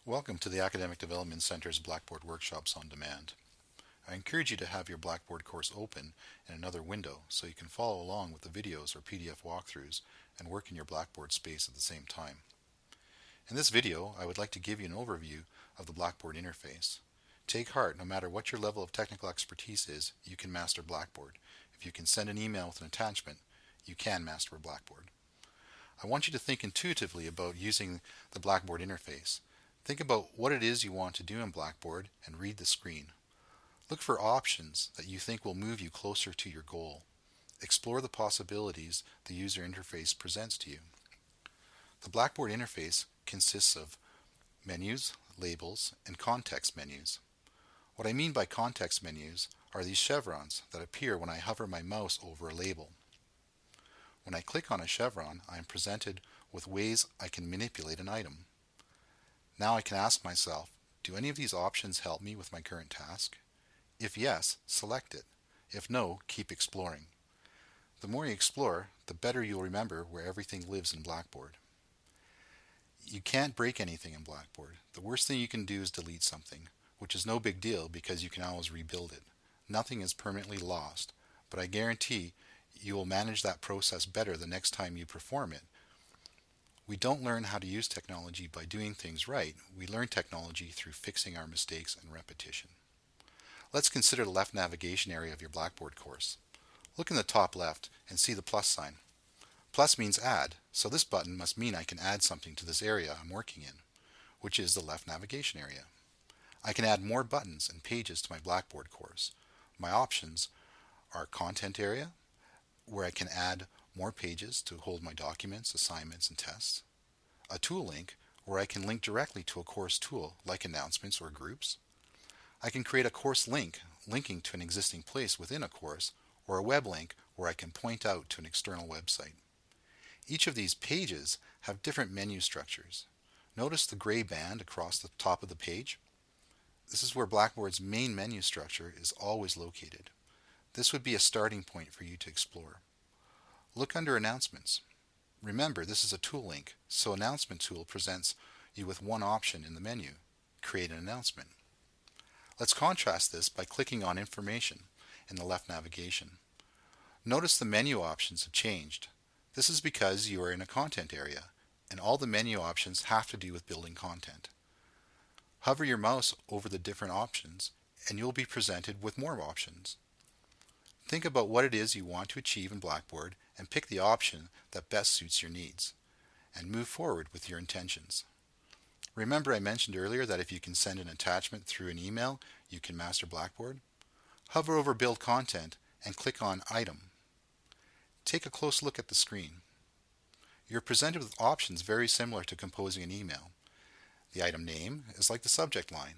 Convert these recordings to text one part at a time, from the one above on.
Welcome to the Academic Development Center's Blackboard Workshops on Demand. I encourage you to have your Blackboard course open in another window so you can follow along with the videos or PDF walkthroughs and work in your Blackboard space at the same time. In this video, I would like to give you an overview of the Blackboard interface. Take heart, no matter what your level of technical expertise is, you can master Blackboard. If you can send an email with an attachment, you can master Blackboard. I want you to think intuitively about using the Blackboard interface. Think about what it is you want to do in Blackboard and read the screen. Look for options that you think will move you closer to your goal. Explore the possibilities the user interface presents to you. The Blackboard interface consists of menus, labels, and context menus. What I mean by context menus are these chevrons that appear when I hover my mouse over a label. When I click on a chevron, I am presented with ways I can manipulate an item. Now I can ask myself, do any of these options help me with my current task? If yes, select it. If no, keep exploring. The more you explore, the better you'll remember where everything lives in Blackboard. You can't break anything in Blackboard. The worst thing you can do is delete something, which is no big deal because you can always rebuild it. Nothing is permanently lost, but I guarantee you will manage that process better the next time you perform it. We don't learn how to use technology by doing things right. We learn technology through fixing our mistakes and repetition. Let's consider the left navigation area of your Blackboard course. Look in the top left and see the plus sign. Plus means add, so this button must mean I can add something to this area I'm working in, which is the left navigation area. I can add more buttons and pages to my Blackboard course. My options are content area, where I can add more pages to hold my documents, assignments, and tests. A tool link, where I can link directly to a course tool like announcements or groups. I can create a course link linking to an existing place within a course, or a web link where I can point out to an external website. Each of these pages have different menu structures. Notice the gray band across the top of the page? This is where Blackboard's main menu structure is always located. This would be a starting point for you to explore. Look under Announcements. Remember, this is a tool link, so Announcement tool presents you with one option in the menu, Create an Announcement. Let's contrast this by clicking on Information in the left navigation. Notice the menu options have changed. This is because you are in a content area, and all the menu options have to do with building content. Hover your mouse over the different options, and you'll be presented with more options. Think about what it is you want to achieve in Blackboard and pick the option that best suits your needs, and move forward with your intentions. Remember I mentioned earlier that if you can send an attachment through an email, you can master Blackboard? Hover over Build Content and click on Item. Take a close look at the screen. You're presented with options very similar to composing an email. The item name is like the subject line.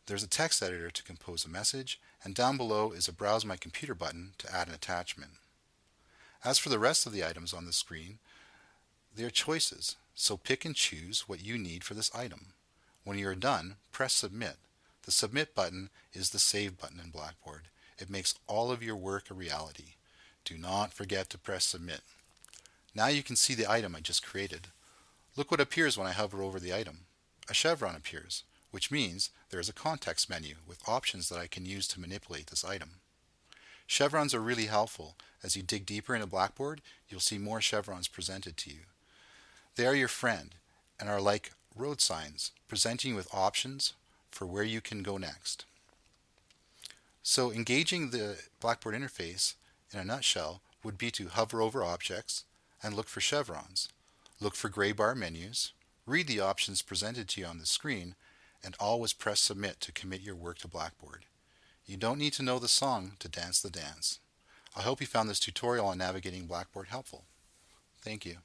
There's a text editor to compose a message, and down below is a Browse My Computer button to add an attachment. As for the rest of the items on the screen, they are choices, so pick and choose what you need for this item. When you are done, press Submit. The Submit button is the Save button in Blackboard. It makes all of your work a reality. Do not forget to press Submit. Now you can see the item I just created. Look what appears when I hover over the item. A chevron appears, which means there is a context menu with options that I can use to manipulate this item. Chevrons are really helpful. As you dig deeper into Blackboard, you'll see more chevrons presented to you. They are your friend and are like road signs, presenting you with options for where you can go next. So engaging the Blackboard interface in a nutshell would be to hover over objects and look for chevrons. Look for gray bar menus, read the options presented to you on the screen, and always press Submit to commit your work to Blackboard. You don't need to know the song to dance the dance. I hope you found this tutorial on navigating Blackboard helpful. Thank you.